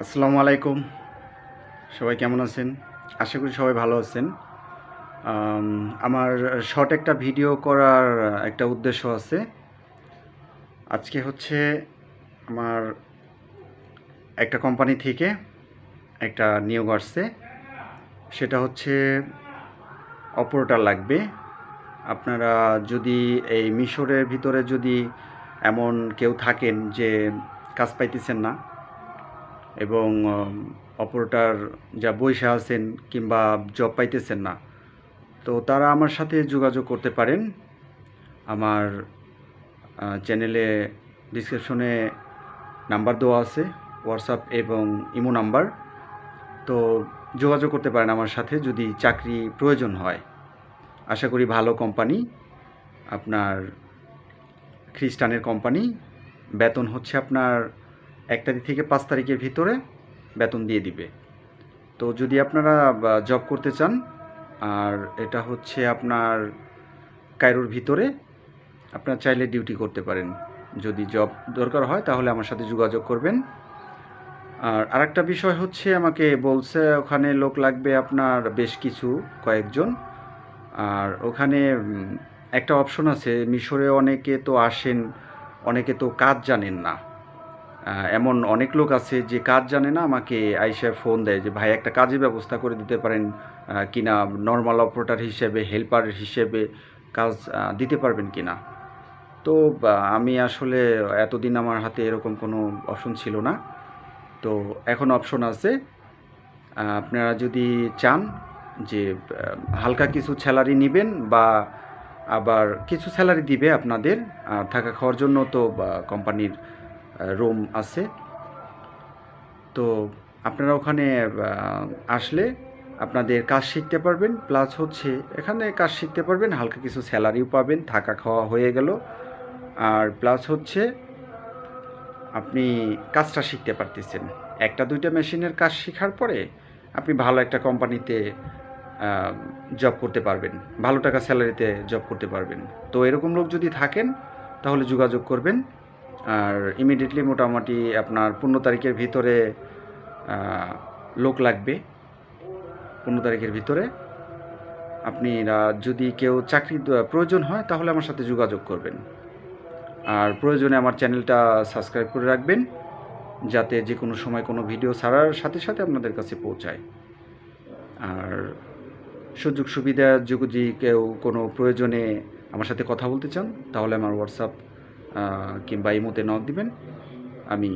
আসসালামু আলাইকুম। সবাই কেমন আছেন? আশা করি সবাই ভালো আছেন। আমার শর্ট একটা ভিডিও করার একটা উদ্দেশ্য আছে। আজকে হচ্ছে আমার একটা কোম্পানি থেকে একটা নিয়োগ আসছে। সেটা হচ্ছে অপারেটর লাগবে। আপনারা যদি এই মিশরের ভিতরে যদি এমন কেউ থাকেন যে কাজ পাইতেছেন না এবং অপারেটর যা বইসা আছেন কিংবা জব পাইতেছেন না, তো তারা আমার সাথে যোগাযোগ করতে পারেন। আমার চ্যানেলে ডিসক্রিপশনে নাম্বার দেওয়া আছে, হোয়াটসঅ্যাপ এবং ইমো নাম্বার। তো যোগাযোগ করতে পারেন আমার সাথে যদি চাকরি প্রয়োজন হয়। আশা করি ভালো কোম্পানি, আপনার খ্রিস্টানের কোম্পানি। বেতন হচ্ছে আপনার 1 তারিখ থেকে 5 তারিখের ভিতরে বেতন দিয়ে দিবে। তো যদি আপনারা জব করতে চান, আর এটা হচ্ছে আপনার কায়রোর ভিতরে, আপনারা চাইলে ডিউটি করতে পারেন। যদি জব দরকার হয় তাহলে আমার সাথে যোগাযোগ করবেন। আর আরেকটা বিষয় হচ্ছে, আমাকে বলছে ওখানে লোক লাগবে আপনার বেশ কিছু, কয়েকজন। আর ওখানে একটা অপশন আছে, মিশরে অনেকে তো আসেন, অনেকে তো কাজ জানেন না। এমন অনেক লোক আছে যে কাজ জানে না, আমাকে আইসা ফোন দেয় যে ভাই একটা কাজের ব্যবস্থা করে দিতে পারেন কিনা, নর্মাল অপারেটর হিসেবে, হেল্পার হিসেবে কাজ দিতে পারবেন কিনা। তো আমি আসলে এতদিন আমার হাতে এরকম কোনো অপশন ছিল না, তো এখন অপশন আছে। আপনারা যদি চান যে হালকা কিছু স্যালারি নেবেন বা আবার কিছু স্যালারি দিবে আপনাদের, থাকা খাওয়ার জন্য তো কোম্পানির রুম আছে। তো আপনারা ওখানে আসলে আপনাদের কাজ শিখতে পারবেন, প্লাস হচ্ছে এখানে কাজ শিখতে পারবেন, হালকা কিছু স্যালারিও পাবেন, থাকা খাওয়া হয়ে গেল। আর প্লাস হচ্ছে আপনি কাজটা শিখতে পারতেছেন। একটা দুইটা মেশিনের কাজ শেখার পরে আপনি ভালো একটা কোম্পানিতে জব করতে পারবেন, ভালো টাকা স্যালারিতে জব করতে পারবেন। তো এরকম লোক যদি থাকেন তাহলে যোগাযোগ করবেন। আর ইমিডিয়েটলি মোটামুটি আপনার 15 তারিখের ভিতরে লোক লাগবে। 15 তারিখের ভিতরে আপনারা যদি কেউ চাকরি প্রয়োজন হয় তাহলে আমার সাথে যোগাযোগ করবেন। আর প্রয়োজনে আমার চ্যানেলটা সাবস্ক্রাইব করে রাখবেন, যাতে যে কোনো সময় কোনো ভিডিও ছাড়ার সাথে সাথে আপনাদের কাছে পৌঁছায়। আর সুযোগ সুবিধা যদি কেউ কোনো প্রয়োজনে আমার সাথে কথা বলতে চান তাহলে আমার হোয়াটসঅ্যাপ কিংবা ইমোতে নক দিবেন। আমি